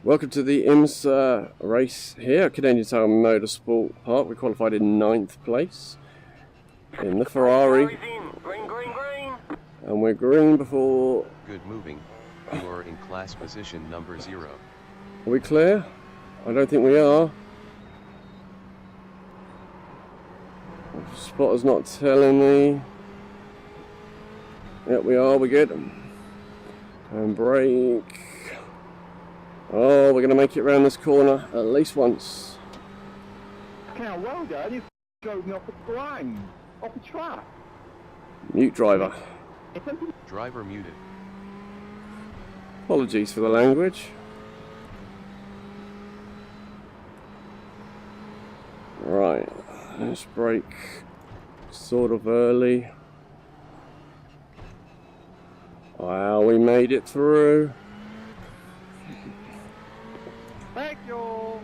Welcome to the IMSA race here at Canadian Tire Motorsport Park. We qualified in 9th place in the Ferrari. Green, green, green. And we're green before... Good moving. You are in class position number 0. Are we clear? I don't think we are. Spotter's not telling me. Yep, we are. We're good. And brake. Oh, we're going to make it around this corner at least once. How well done, you drove me off the ground, off the track. Mute driver. Driver muted. Apologies for the language. Right, let's brake sort of early. Wow, we made it through. Thank you.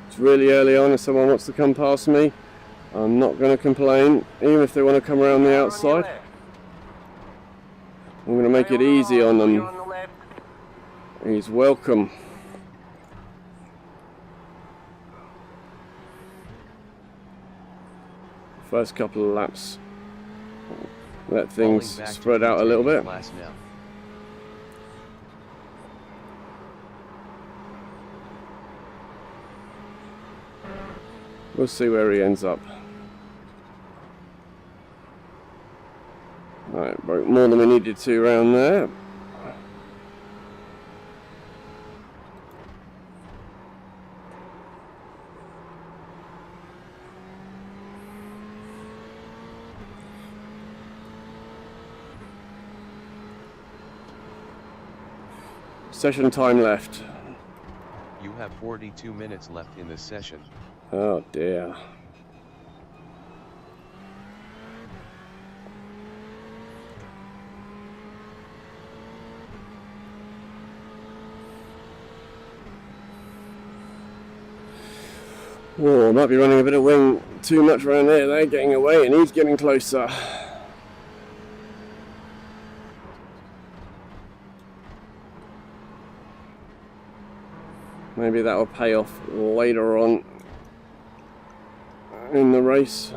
It's really early on. If someone wants to come past me, I'm not going to complain, even if they want to come around the outside. I'm going to make it easy on them. He's welcome. First couple of laps. Let things spread out a little bit. We'll see where he ends up. Right, broke more than we needed to around there. Session time left. You have 42 minutes left in this session. Oh dear. Oh, might be running a bit of wing too much around there. They're getting away and he's getting closer. Maybe that will pay off later on in the race.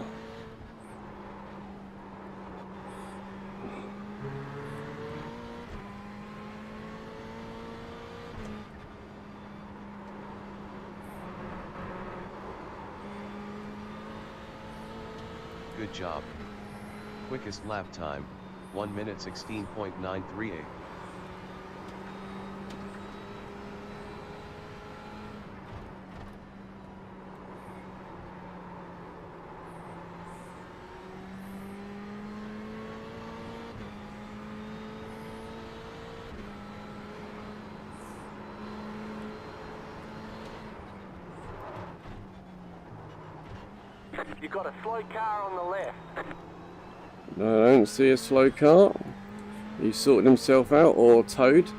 Good job. Quickest lap time, 1 minute 16.938. You've got a slow car on the left. No, I don't see a slow car. He sorted himself out, or towed.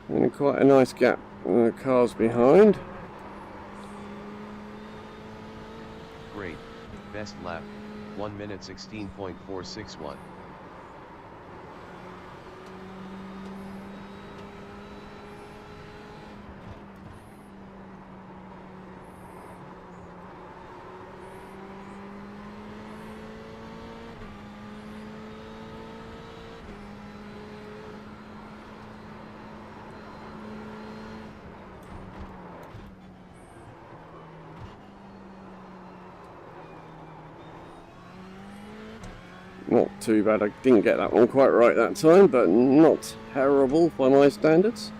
And quite a nice gap in the cars behind. Great. Best lap, 1 minute 16.461. Not too bad. I didn't get that one quite right that time, but not terrible by my standards.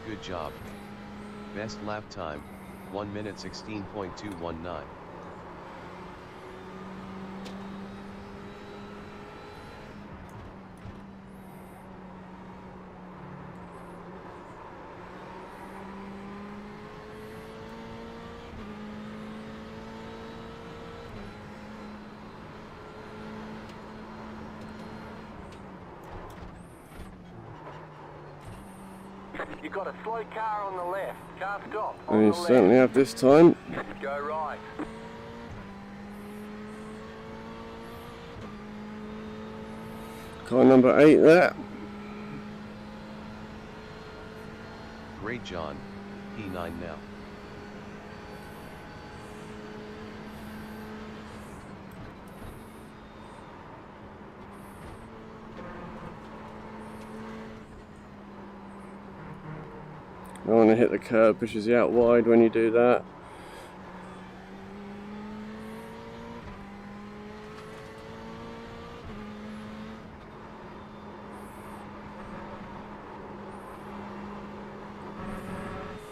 Good job. Best lap time, 1 minute 16.219. You got a slow car on the left. Can't stop. And On you the certainly left. have this time. Go right. Car number 8 there. Great John, P9 now. I want to hit the curb, pushes you out wide when you do that.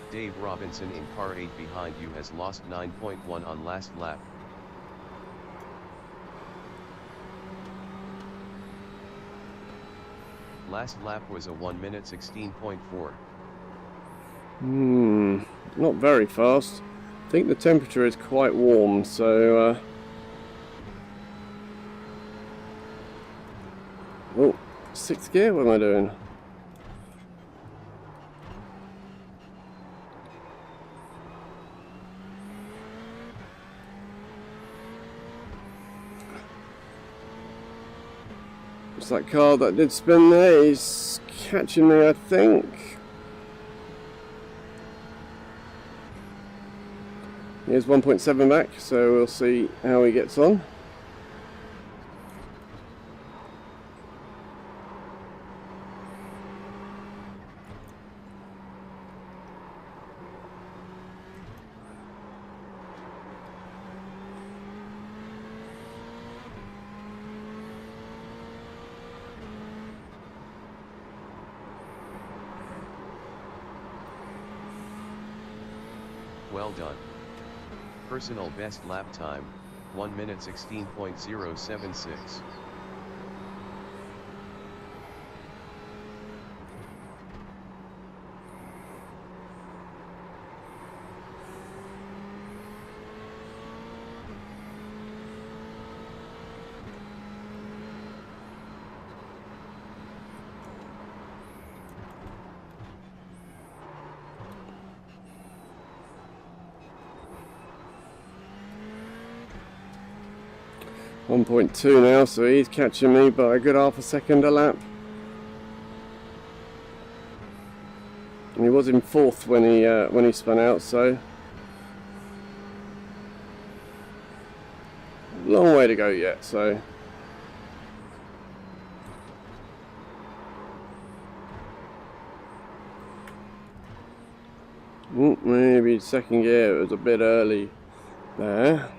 Dave Robinson in car 8 behind you has lost 9.1 on last lap. Last lap was a 1 minute 16.4. Not very fast. I think the temperature is quite warm, so oh, 6th gear, what am I doing? It's that car that did spin there, he's catching me, I think. Here's 1.7 back, so we'll see how he gets on. Well done. Personal best lap time, 1 minute 16.076. .2 now, so he's catching me by a good half a second a lap. And he was in 4th when he spun out, so long way to go yet. So maybe 2nd gear, it was a bit early there.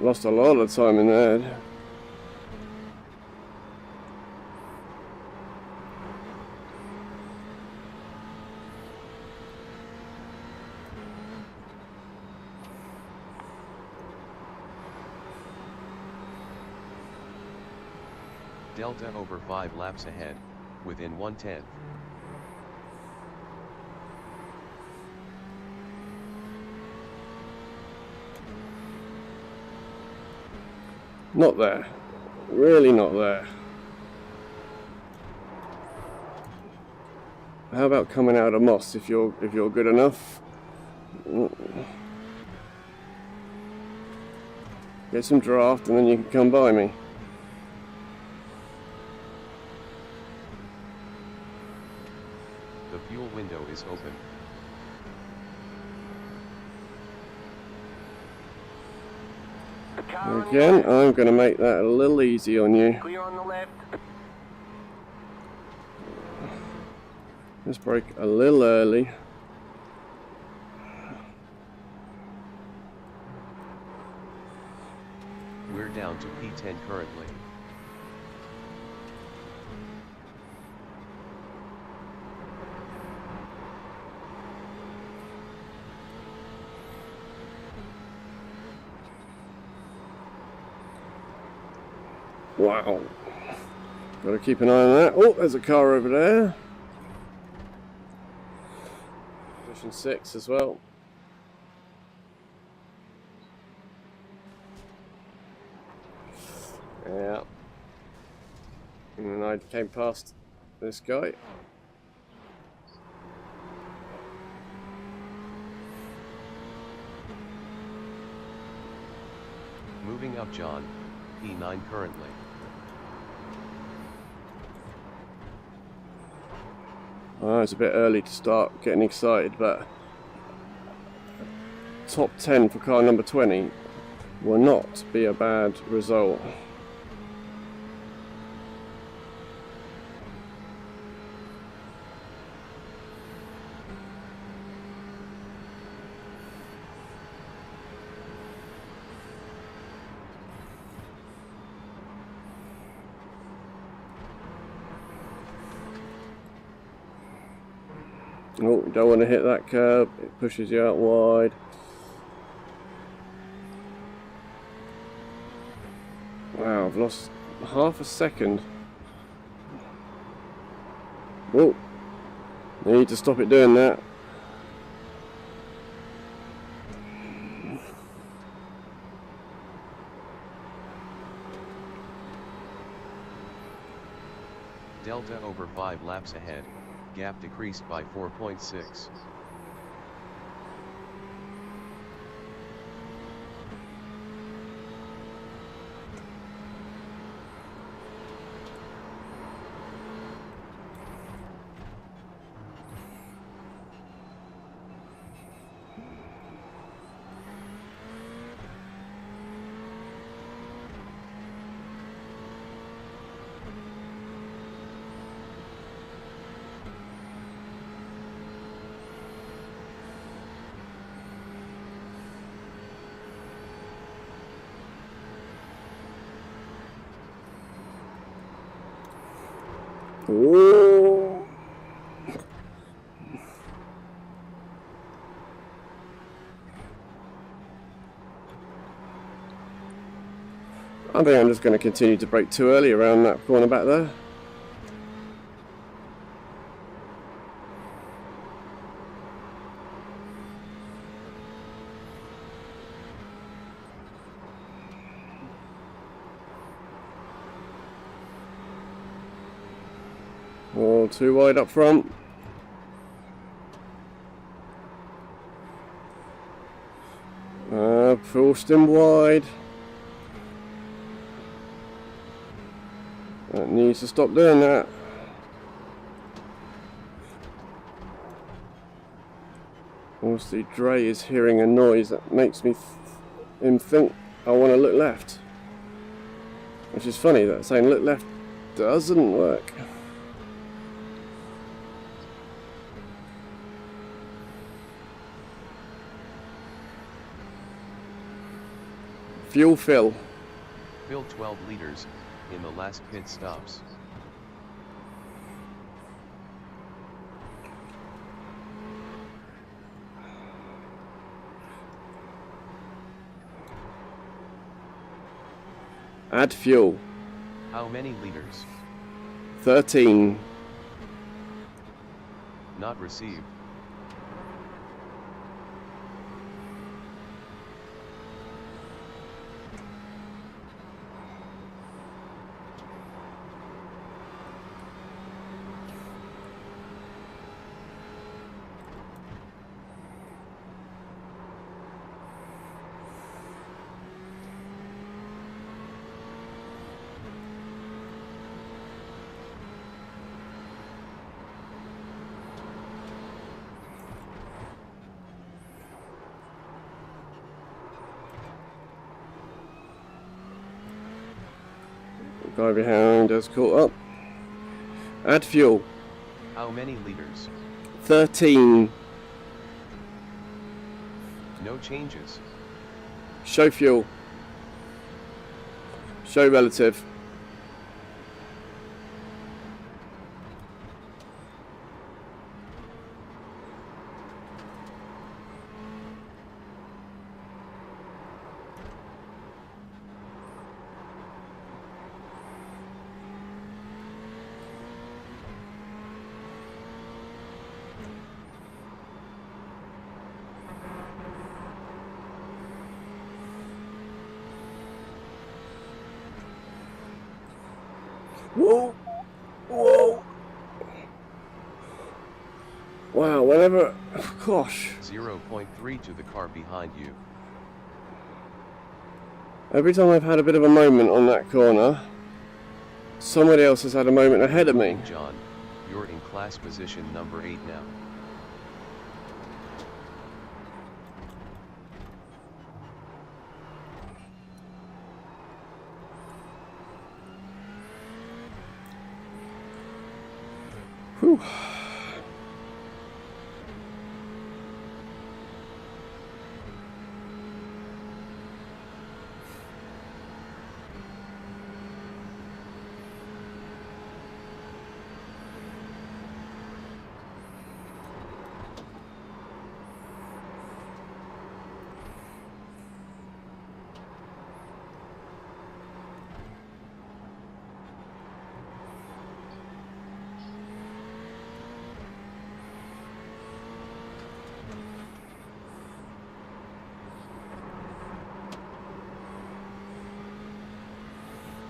Lost a lot of time in there. Delta over 5 laps ahead, within 1/10. Not there. Really not there. How about coming out of Moss if you're good enough? Get some draft and then you can come by me. The fuel window is open. Again, I'm going to make that a little easy on you. Clear on the left. Let's brake a little early. We're down to P10 currently. Wow. Got to keep an eye on that. Oh, there's a car over there. Position 6 as well. Yeah. And then I came past this guy. Moving up John, P9 currently. It's a bit early to start getting excited, but top 10 for car number 20 will not be a bad result. Oh, you don't want to hit that curb, it pushes you out wide. Wow, I've lost half a second. Oh, I need to stop it doing that. Delta over 5 laps ahead, gap decreased by 4.6. Oh. I think I'm just going to continue to brake too early around that corner back there. Oh, too wide up front. Forced him wide. That needs to stop doing that. Obviously, Dre is hearing a noise that makes me him think I want to look left. Which is funny that saying look left doesn't work. Fuel fill. Filled 12 liters in the last pit stops. Add fuel. How many liters? 13. Not received. Guy behind has caught up. Add fuel. How many liters? 13. No changes. Show fuel. Show relative. Whoa! Whoa! Wow, whenever... Gosh. 0.3 to the car behind you. Every time I've had a bit of a moment on that corner, somebody else has had a moment ahead of me. John, you're in class position number 8 now. Whew.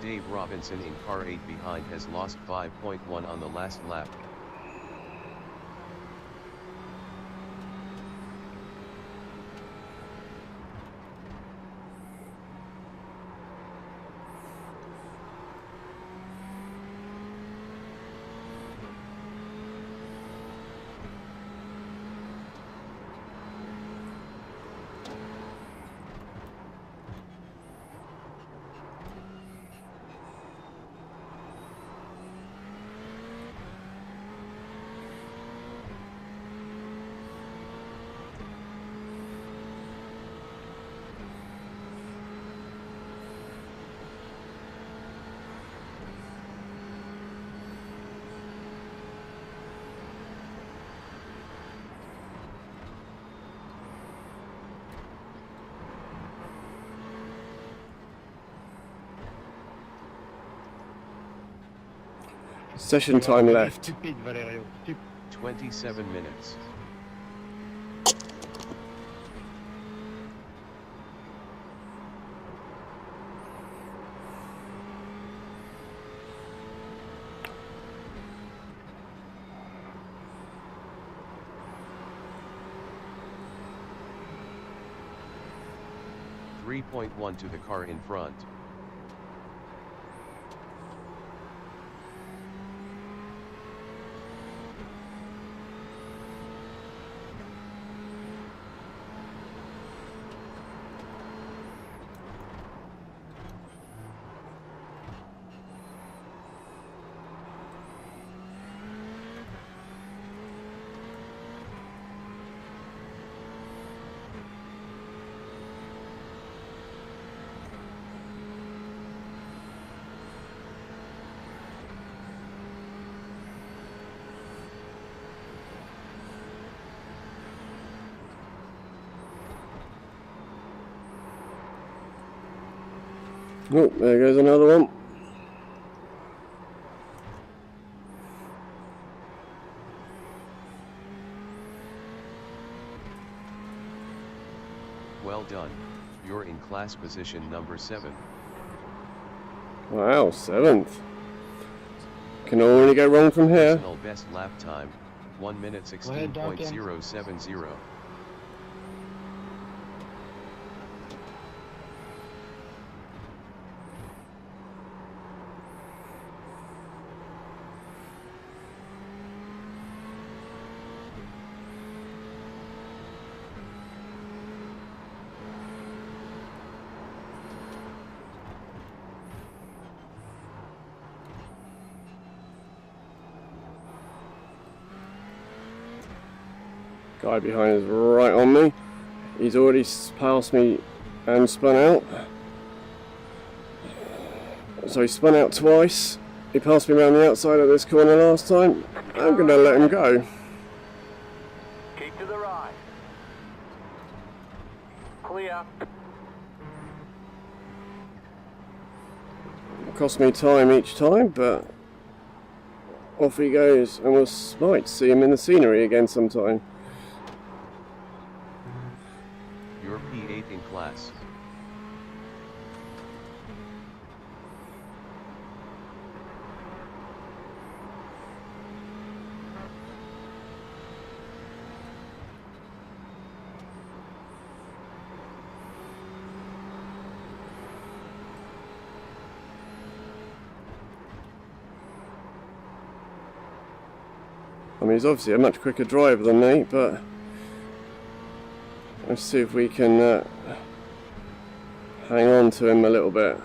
Dave Robinson in car 8 behind has lost 5.1 on the last lap. Session time left. Stupid, Valerio. 27 minutes. .1 to the car in front. Oh, there goes another one. Well done. You're in class position number 7. Wow, 7th. Can only go wrong from here. Personal best lap time, 1 minute ahead, Duncan. 16.070. Guy behind is right on me. He's already passed me and spun out. So he spun out twice. He passed me around the outside of this corner last time. I'm going to let him go. Keep to the right. Clear. Cost me time each time, but off he goes, and might see him in the scenery again sometime. You're P8 in class. I mean, he's obviously a much quicker driver than me, but let's see if we can hang on to him a little bit.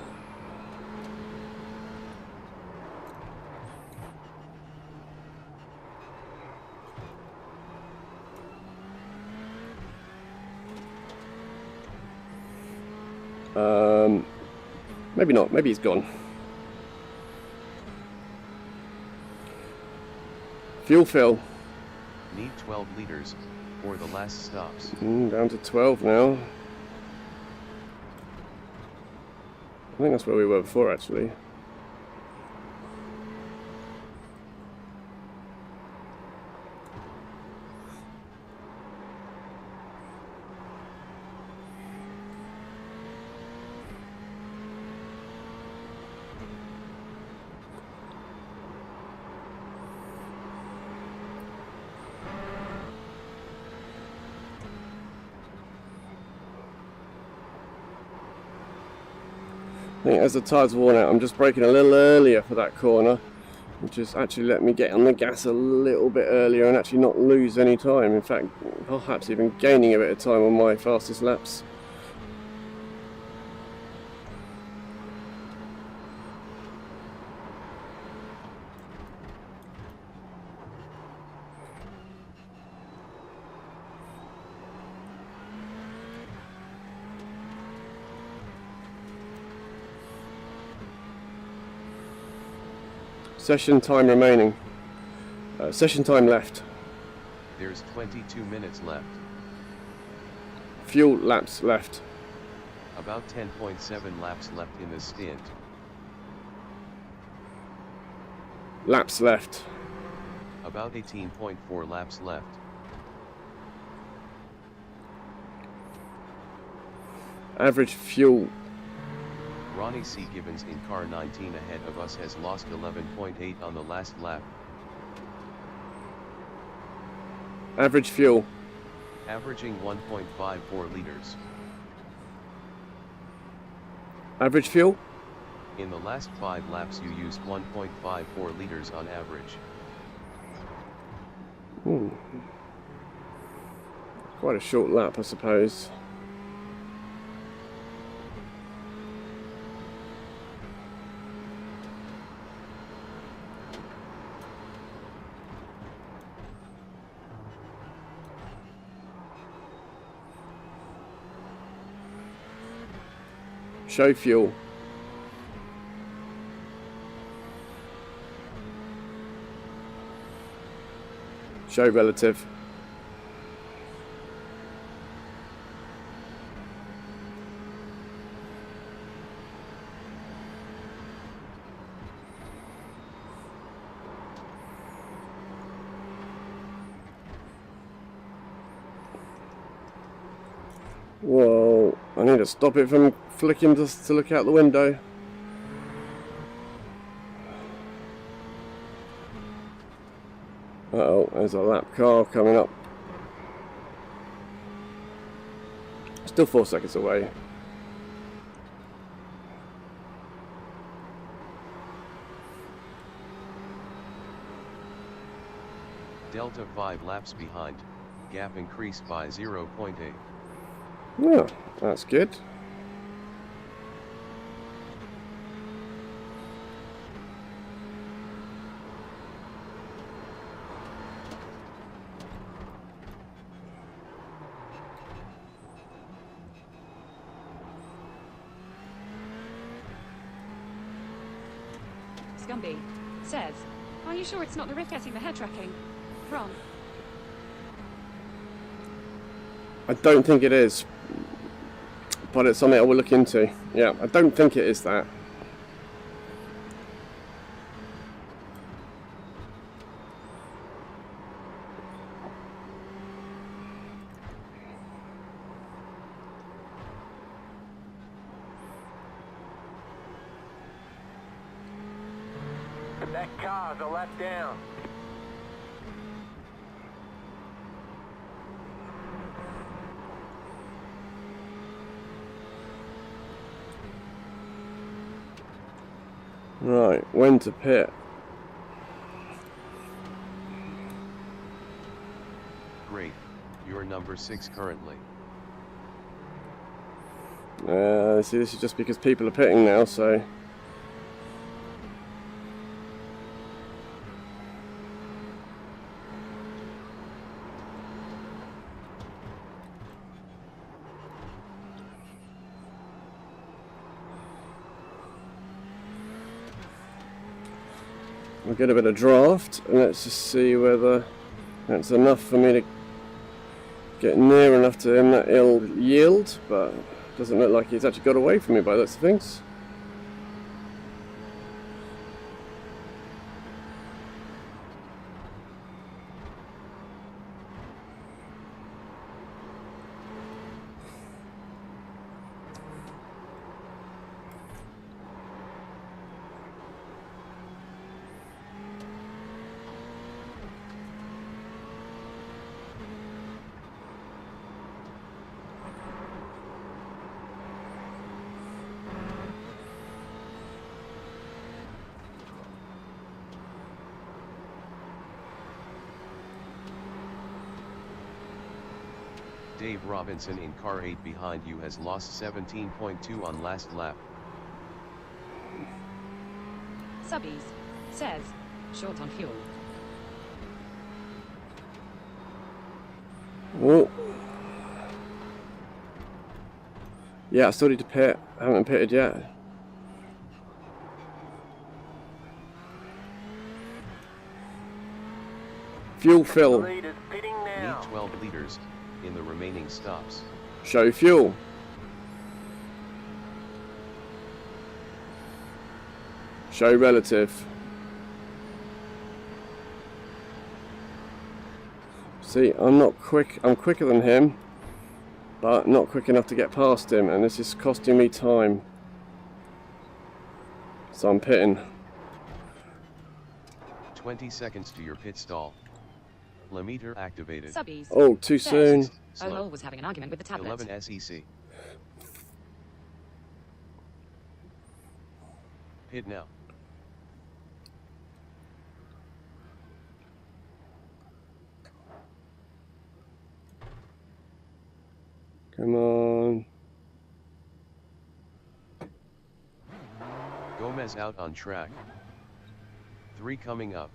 Maybe not, maybe he's gone. Fuel fill. Need 12 liters for the last stops. Down to 12 now. I think that's where we were before, actually. I think as the tyres worn out, I'm just braking a little earlier for that corner, which has actually let me get on the gas a little bit earlier and actually not lose any time. In fact, perhaps even gaining a bit of time on my fastest laps. Session time remaining. Session time left. There's 22 minutes left. Fuel laps left. About 10.7 laps left in the stint. Laps left. About 18.4 laps left. Average fuel. Ronnie C. Gibbons in car 19 ahead of us has lost 11.8 on the last lap. Average fuel. Averaging 1.54 liters. Average fuel. In the last 5 laps you used 1.54 liters on average. Quite a short lap, I suppose. Show fuel. Show relative. Whoa, I need to stop it from flicking just to look out the window. Uh-oh, there's a lap car coming up. Still 4 seconds away. Delta 5 laps behind. Gap increased by 0.8. Yeah, that's good. Scumby says, "Are you sure it's not the Rift getting the head tracking wrong?" I don't think it is, but it's something I will look into. Yeah, I don't think it is that. That car's a lap down. Right, when to pit? You're number 6 currently. See, this is just because people are pitting now, so... We'll get a bit of draft, and let's just see whether that's enough for me to get near enough to him that he'll yield, but doesn't look like he's actually got away from me by those things. Dave Robinson in car 8 behind you has lost 17.2 on last lap. Subbies says, short on fuel. Oh. Yeah, I still need to pit. I haven't pitted yet. Fuel fill. Leaders pitting now. Need 12 liters in the remaining stops. Show fuel. Show relative. See, I'm not quick. I'm quicker than him, but not quick enough to get past him, and this is costing me time. So I'm pitting. 20 seconds to your pit stall. Limiter activated. Subbies. Oh, too soon. Owl was having an argument with the tablet. 11 SEC. Pit now. Come on. Gomez out on track. 3 coming up.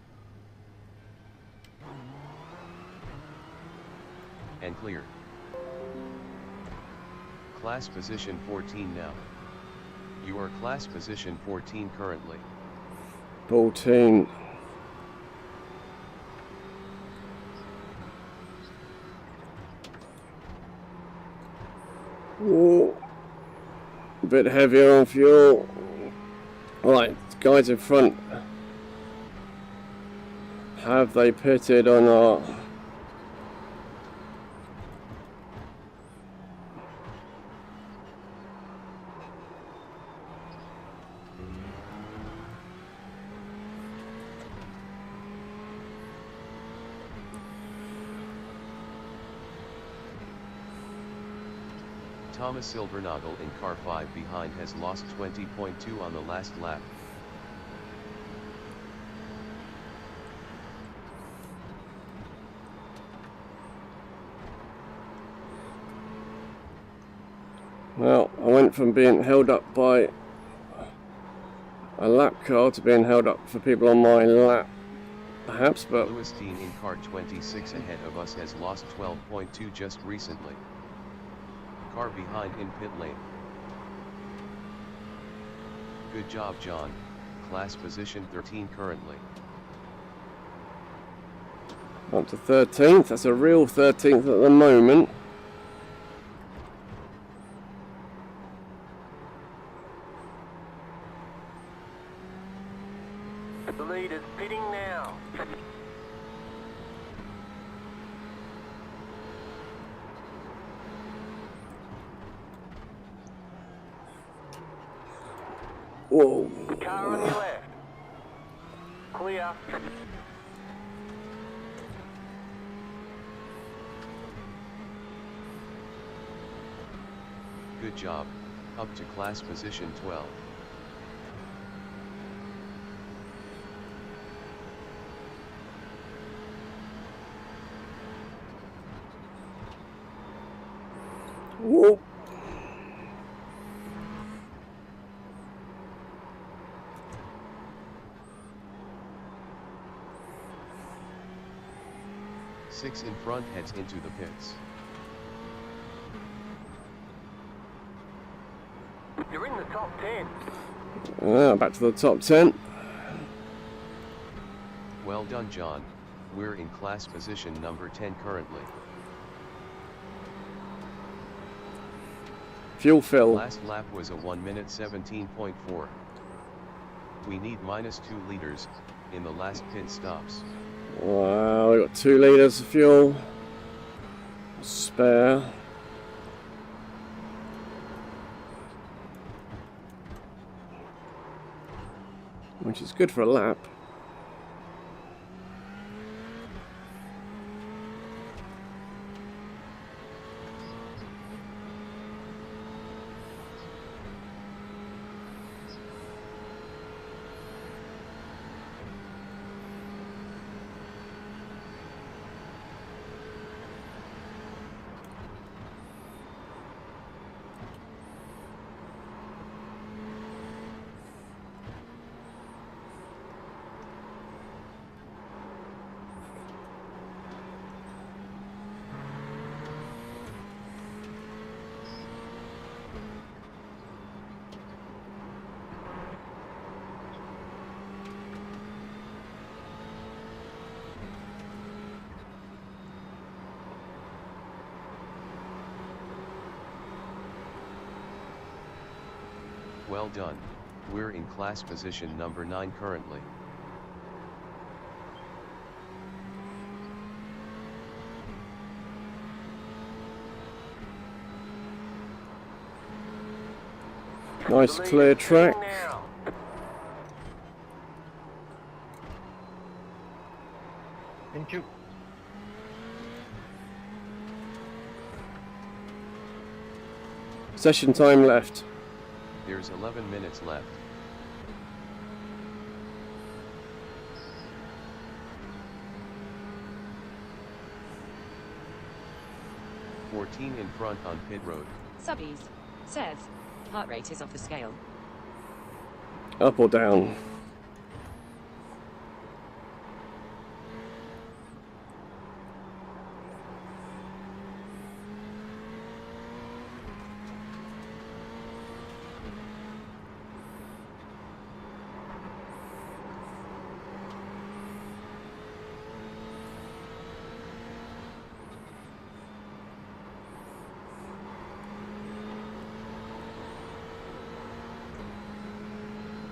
And clear. Class position 14 now. You are class position 14 currently. 14. Oh, a bit heavier on fuel. Right, guys in front. Have they pitted or not? Thomas Silvernagel in car 5 behind has lost 20.2 on the last lap. Well, I went from being held up by a lap car to being held up for people on my lap, perhaps, but... Lewis Dean in car 26 ahead of us has lost 12.2 just recently. Car behind in pit lane. Good job, John. Class position 13 currently. Up to 13th, that's a real 13th at the moment. The leaders pitting now. Whoa. Car on your left. Clear. Good job. Up to class position 12. Whoa. Six in front heads into the pits. You're in the top 10. Back to the top 10. Well done, John. We're in class position number 10 currently. Fuel fill. Last lap was a 1 minute 17.4. We need -2 liters in the last pit stops. Wow, we got 2 litres of fuel spare. Which is good for a lap. Well done. We're in class position number 9 currently. Nice clear track. Now. Thank you. Session time left. There's 11 minutes left. "14 in front on pit road." Subbies. Says. Heart rate is off the scale. Up or down?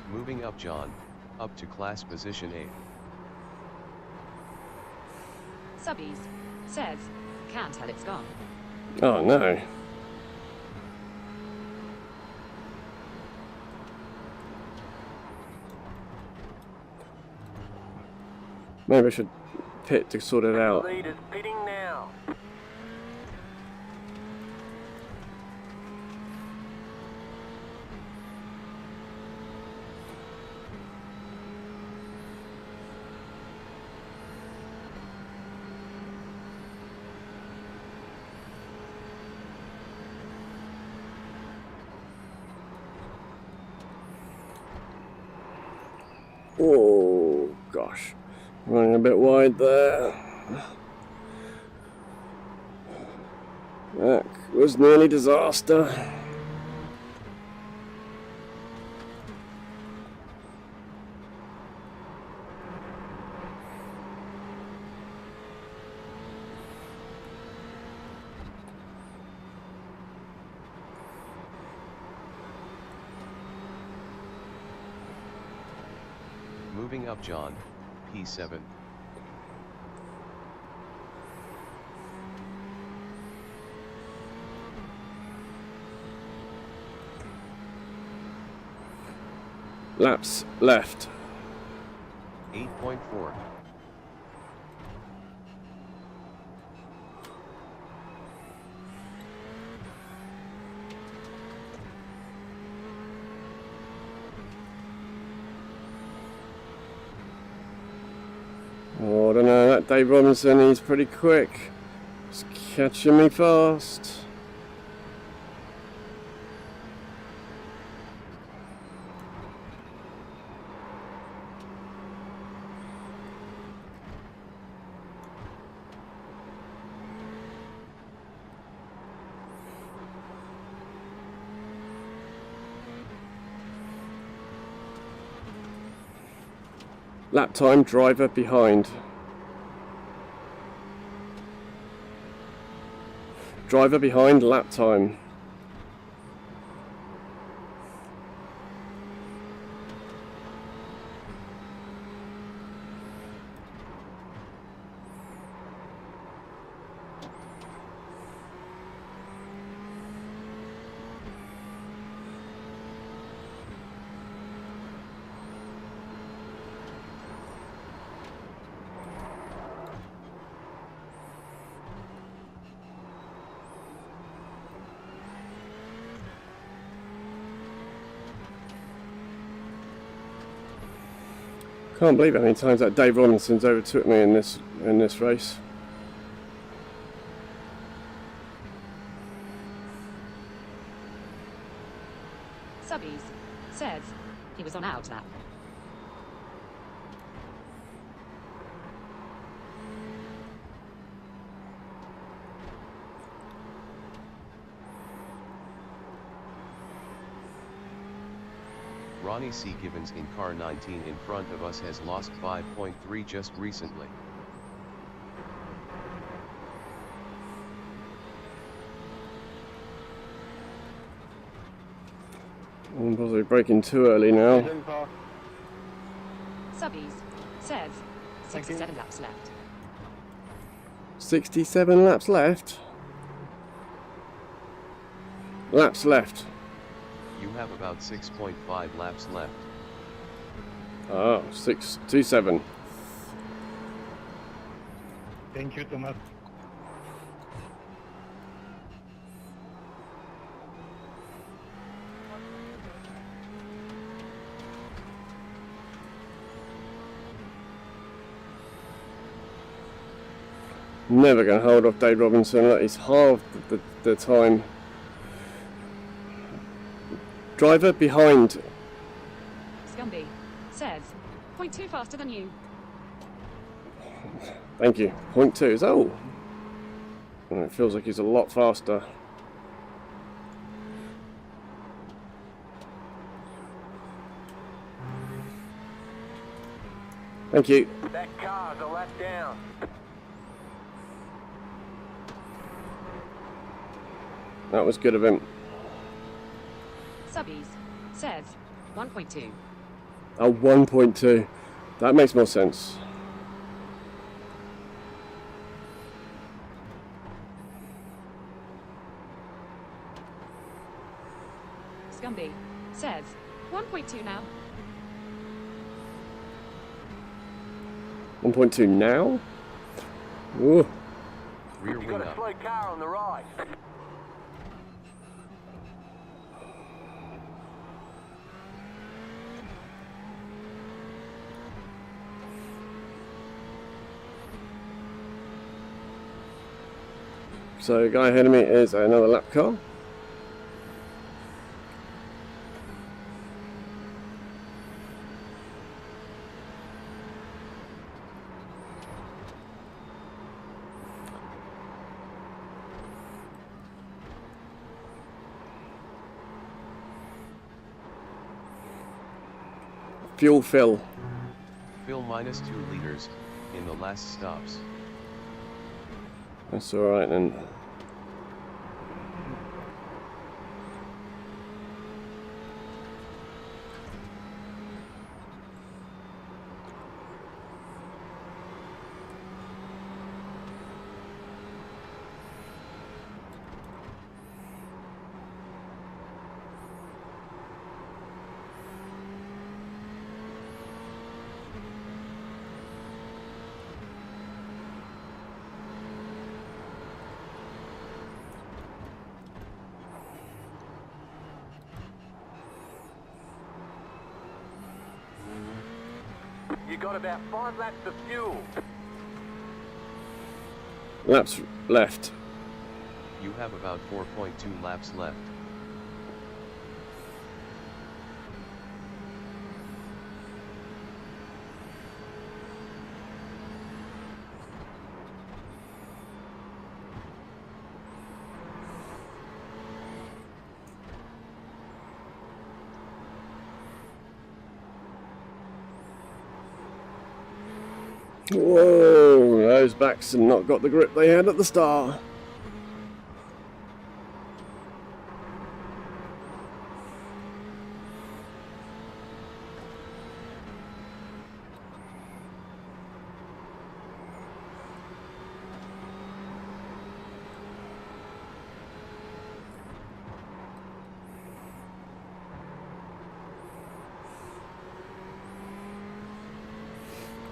Moving up, John. Up to class position 8. Subbies. Says. Can't tell it's gone. Oh no. Maybe I should pit to sort it out. Leaders pitting now. Oh gosh, running a bit wide there. That was nearly disaster. Moving up, John. P7. Laps left. 8.4. Oh, I don't know, that Dave Robinson, he's pretty quick. He's catching me fast. Lap time, driver behind. Driver behind, lap time. Can't believe how many times that Dave Robinson's overtook me in this race. Subbies says he was on out lap. Ronnie C. Gibbons in car 19 in front of us has lost 5.3 just recently. I'm possibly braking too early now. Subbies says 67 laps left. 67 laps left. Laps left. You have about 6.5 laps left. Oh, 627. Thank you, Thomas. Never going to hold off Dave Robinson. Look, he's halved the time. Driver behind. Scumby says 0.2 faster than you. Thank you. 0.2 is oh. It feels like he's a lot faster. Thank you. That car's a lap down. That was good of him. Subbies says 1.2. Oh, 1.2. That makes more sense. Scumby says 1.2 now. 1.2 now? Ooh. Rear You wing got a up. slow car on the right. So the guy ahead of me is another lap car. Fuel fill. Fill minus 2 liters in the last stops. That's alright then. You got about 5 laps of fuel. Laps left. You have about 4.2 laps left. Whoa, those backs have not got the grip they had at the start.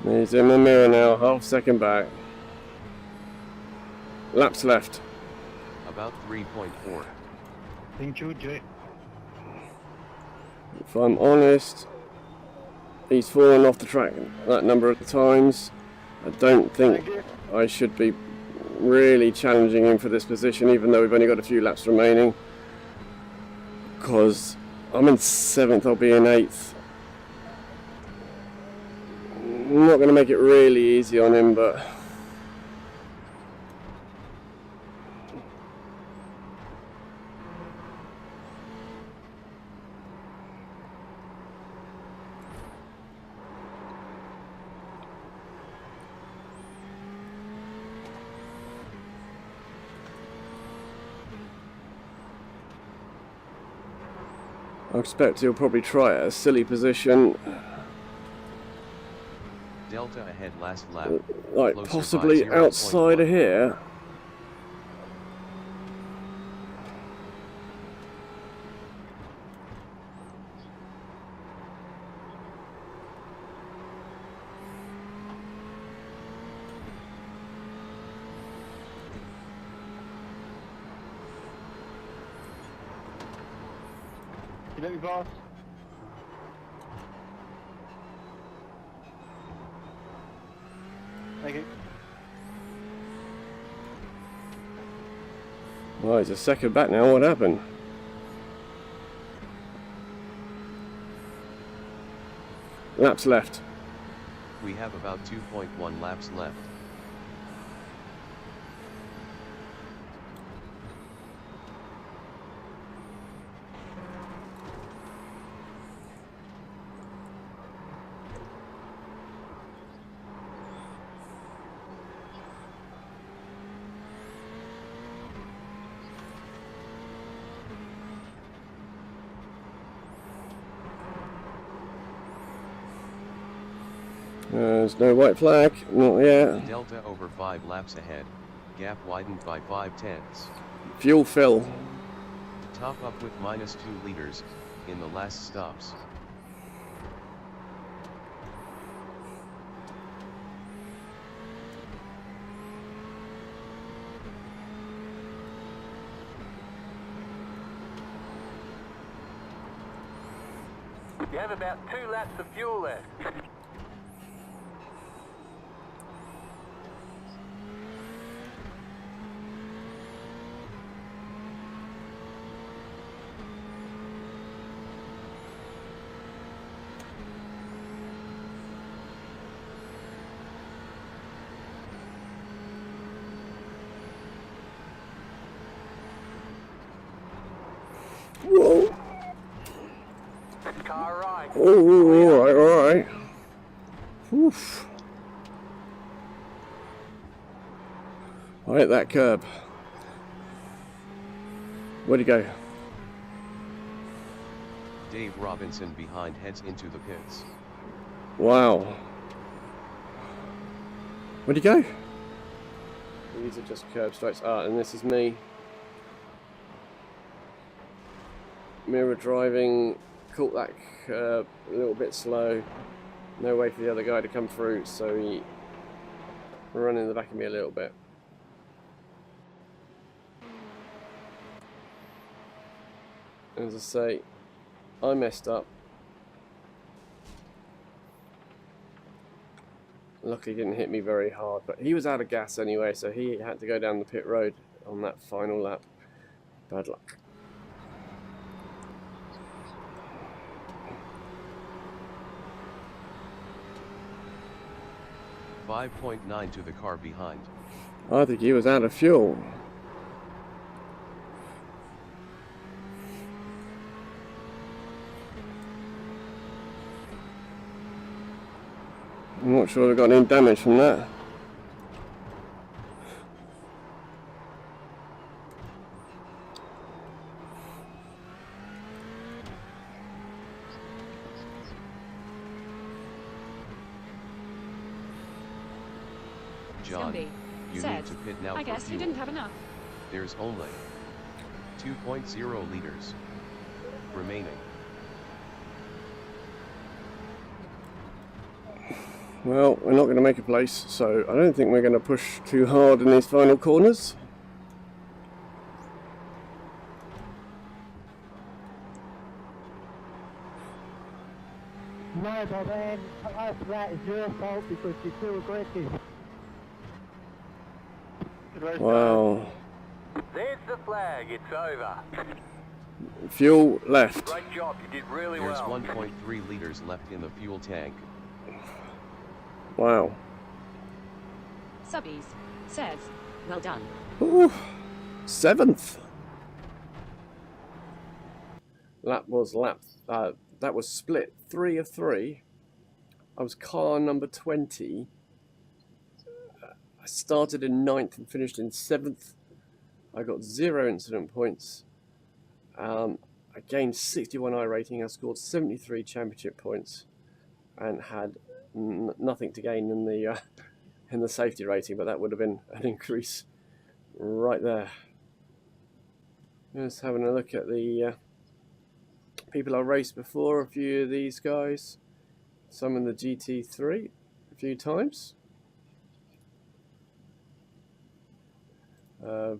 He's in my mirror now, half second back. Laps left. About 3.4. Think you, Jay? If I'm honest, he's fallen off the track that number of times. I don't think I should be really challenging him for this position, even though we've only got a few laps remaining. Because I'm in 7th, I'll be in 8th. I'm not going to make it really easy on him, but I expect he'll probably try a silly position. Delta ahead last lap. Like Closer possibly by 0.1. outside of here. You let me pass? Thank you. Well, he's a second back now. What happened? Laps left. We have about 2.1 laps left. There's no white flag. Not yet. Delta over 5 laps ahead. Gap widened by 5/10. Fuel fill. Top up with -2 liters in the last stops. You have about 2 laps of fuel left. Whoa. Car right. Oh, alright. Oof. I hit that curb. Where'd he go? Dave Robinson behind heads into the pits. Wow. Where'd he go? These are just curb strikes. Ah, and this is me. Mirror driving, caught that curb a little bit slow. No way for the other guy to come through, so he ran in the back of me a little bit. As I say, I messed up. Luckily he didn't hit me very hard, but he was out of gas anyway, so he had to go down the pit road on that final lap. Bad luck. 5.9 to the car behind. I think he was out of fuel. I'm not Not sure I got any damage from that. John, Scumby you says, need to pit now I for guess you fuel. didn't have enough. There's only 2.0 liters remaining. Well, we're not going to make a place, so I don't think we're going to push too hard in these final corners. No, but then that is your fault because you're too aggressive. Wow. There's the flag, it's over. Fuel left. Great job, you did really There's well. 1.3 liters left in the fuel tank. Wow. Subbies says, well done. Ooh, 7th. That was split 3 of 3. I was car number 20. I started in 9th and finished in 7th. I got 0 incident points. I gained 61 I rating. I scored 73 championship points, and had nothing to gain in the safety rating. But that would have been an increase right there. Just having a look at the people I raced before. A few of these guys. Some in the GT3 a few times.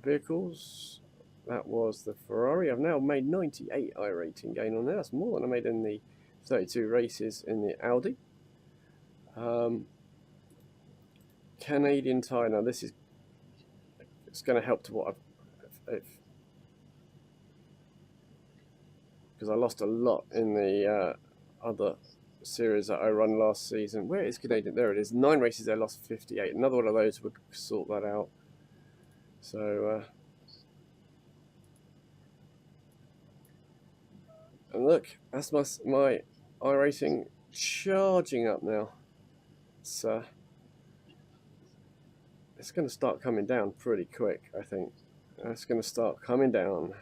Vehicles. That was the Ferrari. I've now made 98 I rating gain on there. That's more than I made in the 32 races in the Audi. Canadian Tire. Now this is, it's going to help to what I've, because I lost a lot in the other series that I run last season. Where is Canadian? There it is. 9 races there, lost 58. Another one of those would sort that out. So and look, that's my iRacing charging up now. It's going to start coming down pretty quick, I think. It's going to start coming down.